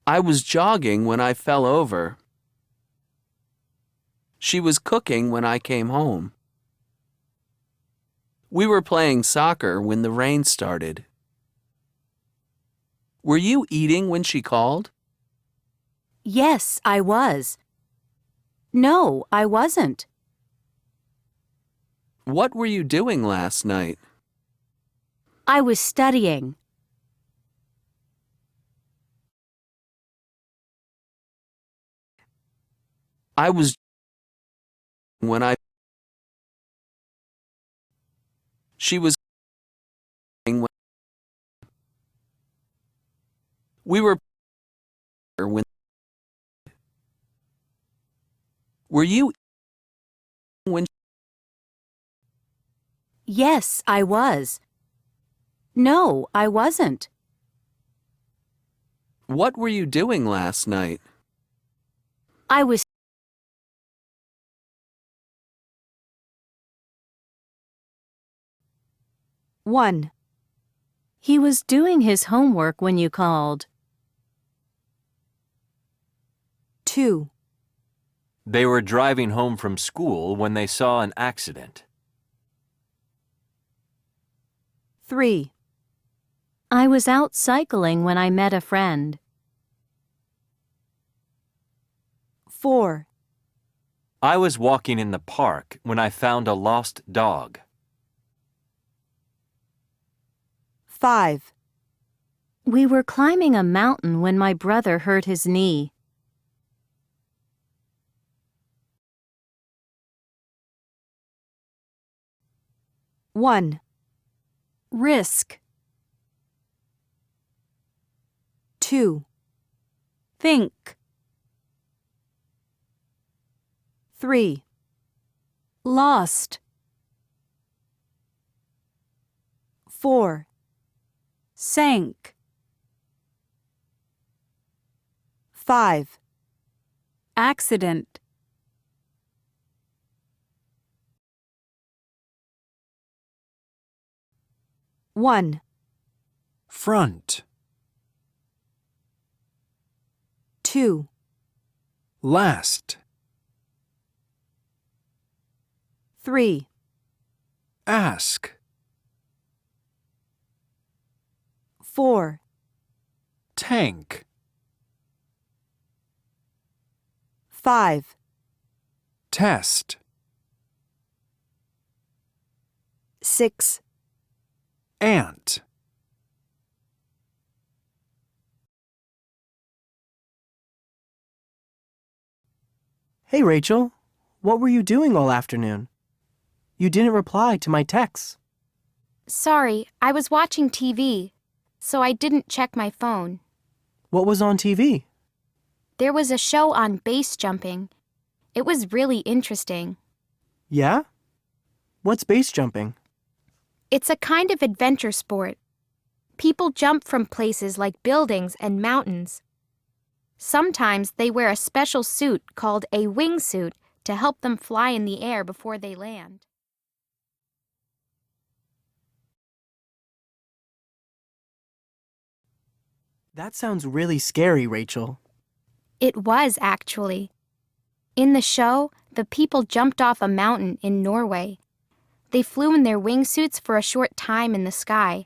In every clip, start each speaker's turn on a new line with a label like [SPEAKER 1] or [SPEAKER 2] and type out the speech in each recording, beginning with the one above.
[SPEAKER 1] I was jogging when I fell over. She was cooking when I came home. We were playing soccer when the rain started. Were you eating when she called?
[SPEAKER 2] Yes, I was. No, I wasn't.
[SPEAKER 1] What were you doing last night?
[SPEAKER 2] I was studying.
[SPEAKER 1] I was when I She was when we were when Were you when
[SPEAKER 2] Yes, I was. No, I wasn't.
[SPEAKER 1] What were you doing last night?
[SPEAKER 2] I was 1. He was doing his homework when you called. 2.
[SPEAKER 3] They were driving home from school when they saw an accident.
[SPEAKER 2] 3. I was out cycling when I met a friend. 4.
[SPEAKER 3] I was walking in the park when I found a lost dog.
[SPEAKER 2] 5. We were climbing a mountain when my brother hurt his knee. 1. Risk. 2. Think. 3. Lost. 4. Sank. 5. Accident. One.
[SPEAKER 4] Front.
[SPEAKER 2] 2.
[SPEAKER 4] Last.
[SPEAKER 2] 3.
[SPEAKER 4] Ask.
[SPEAKER 2] 4.
[SPEAKER 4] Tank.
[SPEAKER 2] 5.
[SPEAKER 4] Test.
[SPEAKER 2] 6.
[SPEAKER 4] Ant.
[SPEAKER 5] Hey, Rachel. What were you doing all afternoon? You didn't reply to my texts.
[SPEAKER 6] Sorry, I was watching TV, so I didn't check my phone.
[SPEAKER 5] What was on TV?
[SPEAKER 6] There was a show on base jumping. It was really interesting.
[SPEAKER 5] Yeah? What's base jumping?
[SPEAKER 6] It's a kind of adventure sport. People jump from places like buildings and mountains. Sometimes they wear a special suit called a wingsuit to help them fly in the air before they land.
[SPEAKER 5] That sounds really scary, Rachel.
[SPEAKER 6] It was, actually. In the show, the people jumped off a mountain in Norway. They flew in their wingsuits for a short time in the sky.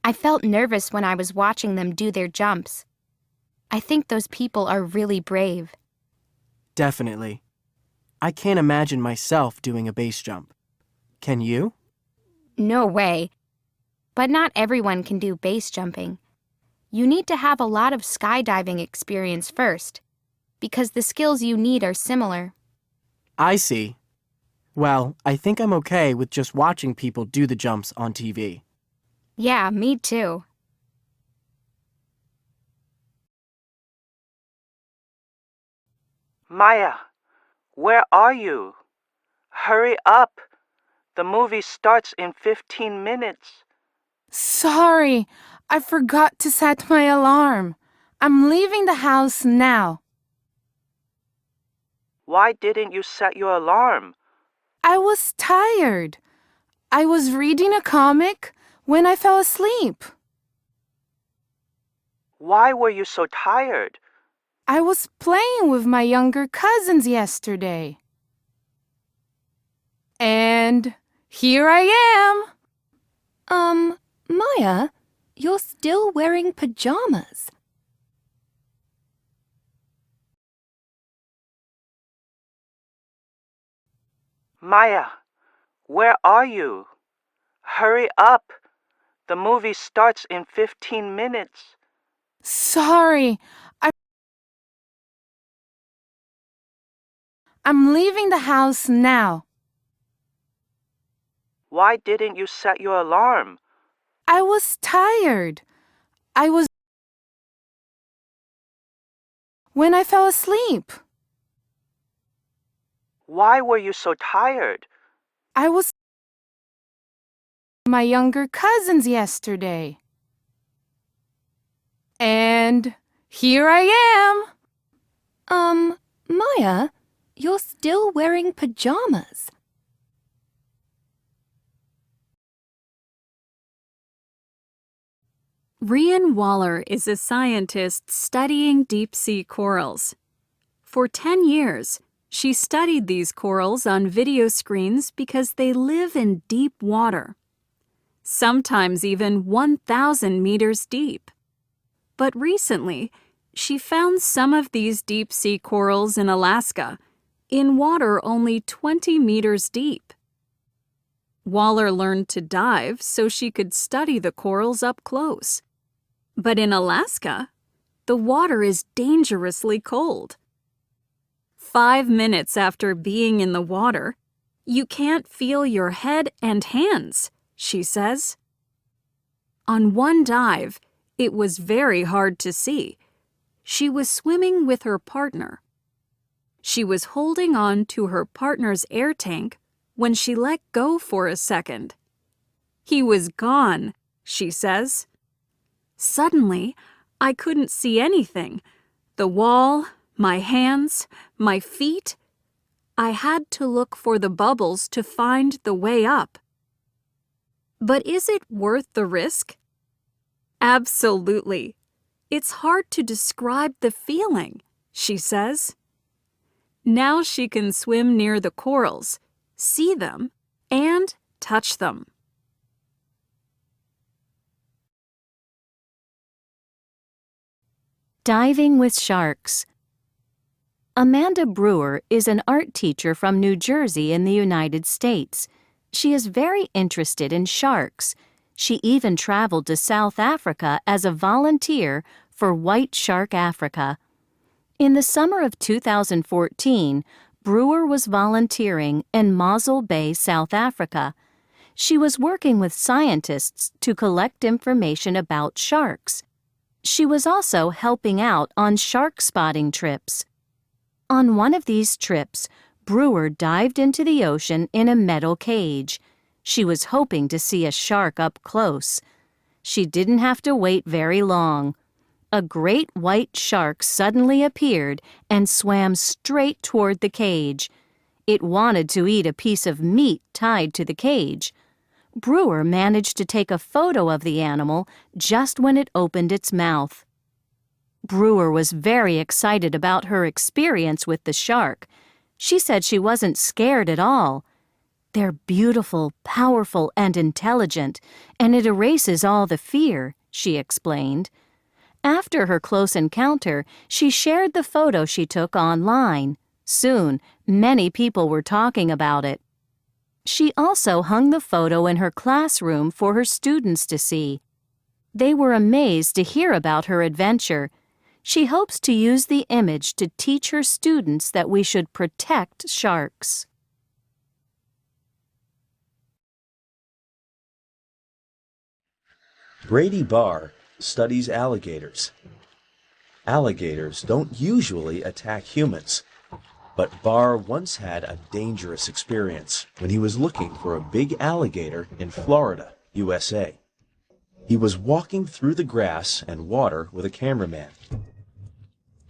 [SPEAKER 6] I felt nervous when I was watching them do their jumps. I think those people are really brave.
[SPEAKER 5] Definitely. I can't imagine myself doing a base jump. Can you?
[SPEAKER 6] No way. But not everyone can do base jumping. You need to have a lot of skydiving experience first, because the skills you need are similar.
[SPEAKER 5] I see. Well, I think I'm okay with just watching people do the jumps on TV.
[SPEAKER 6] Yeah, me too.
[SPEAKER 7] Maya, where are you? Hurry up. The movie starts in 15 minutes.
[SPEAKER 8] Sorry, I forgot to set my alarm. I'm leaving the house now.
[SPEAKER 7] Why didn't you set your alarm?
[SPEAKER 8] I was tired. I was reading a comic when I fell asleep.
[SPEAKER 7] Why were you so tired?
[SPEAKER 8] I was playing with my younger cousins yesterday. And here I am.
[SPEAKER 2] Maya, you're still wearing pajamas.
[SPEAKER 7] Maya, where are you? Hurry up. The movie starts in 15 minutes.
[SPEAKER 8] Sorry, I'm leaving the house now.
[SPEAKER 7] Why didn't you set your alarm?
[SPEAKER 8] I was tired. When I fell asleep.
[SPEAKER 7] Why were you so tired?
[SPEAKER 8] I was my younger cousins yesterday. And here I am.
[SPEAKER 2] Maya, you're still wearing pajamas.
[SPEAKER 9] Rian Waller is a scientist studying deep-sea corals. For 10 years, she studied these corals on video screens because they live in deep water, sometimes even 1,000 meters deep. But recently, she found some of these deep-sea corals in Alaska, in water only 20 meters deep. Waller learned to dive so she could study the corals up close. But in Alaska, the water is dangerously cold. 5 minutes after being in the water, you can't feel your head and hands, she says. On one dive, it was very hard to see. She was swimming with her partner. She was holding on to her partner's air tank when she let go for a second. He was gone, she says. Suddenly, I couldn't see anything. The wall, my hands, my feet. I had to look for the bubbles to find the way up. But is it worth the risk? Absolutely. It's hard to describe the feeling, she says. Now she can swim near the corals, see them, and touch them.
[SPEAKER 2] Diving with sharks. Amanda Brewer is an art teacher from New Jersey in the United States. She is very interested in sharks. She even traveled to South Africa as a volunteer for White Shark Africa. In the summer of 2014, Brewer was volunteering in Mossel Bay, South Africa. She was working with scientists to collect information about sharks. She was also helping out on shark spotting trips. On one of these trips, Brewer dived into the ocean in a metal cage. She was hoping to see a shark up close. She didn't have to wait very long. A great white shark suddenly appeared and swam straight toward the cage. It wanted to eat a piece of meat tied to the cage. Brewer managed to take a photo of the animal just when it opened its mouth. Brewer was very excited about her experience with the shark. She said she wasn't scared at all. They're beautiful, powerful, and intelligent, and it erases all the fear, she explained. After her close encounter, she shared the photo she took online. Soon, many people were talking about it. She also hung the photo in her classroom for her students to see. They were amazed to hear about her adventure. She hopes to use the image to teach her students that we should protect sharks.
[SPEAKER 10] Brady Barr studies alligators. Alligators don't usually attack humans, but Barr once had a dangerous experience when he was looking for a big alligator in Florida, USA. He was walking through the grass and water with a cameraman.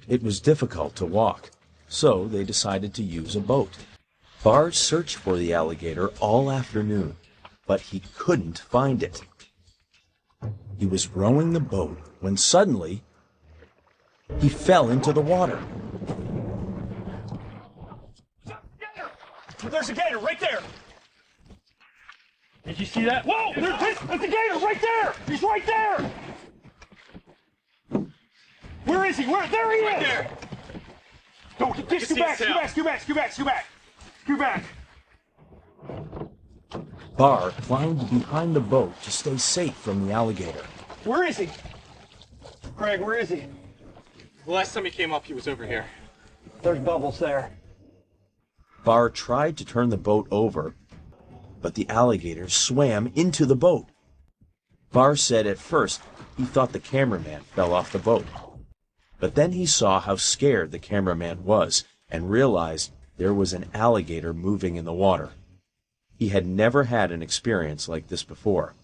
[SPEAKER 10] It was difficult to walk, so they decided to use a boat. Barr searched for the alligator all afternoon, but he couldn't find it. He was rowing the boat when suddenly He fell into the water.
[SPEAKER 11] There's a gator right there. Did you see that? Whoa! There's a gator right there! He's right there! Where is he? Where? There he is! There. Go back, scoot back.
[SPEAKER 10] Bar climbed behind the boat to stay safe from the alligator.
[SPEAKER 11] Where is he? Craig, where is he? The last time he came up, he was over here. There's Bubbles there.
[SPEAKER 10] Bar tried to turn the boat over, but the alligator swam into the boat. Bar said at first he thought the cameraman fell off the boat. But then he saw how scared the cameraman was and realized there was an alligator moving in the water. He had never had an experience like this before.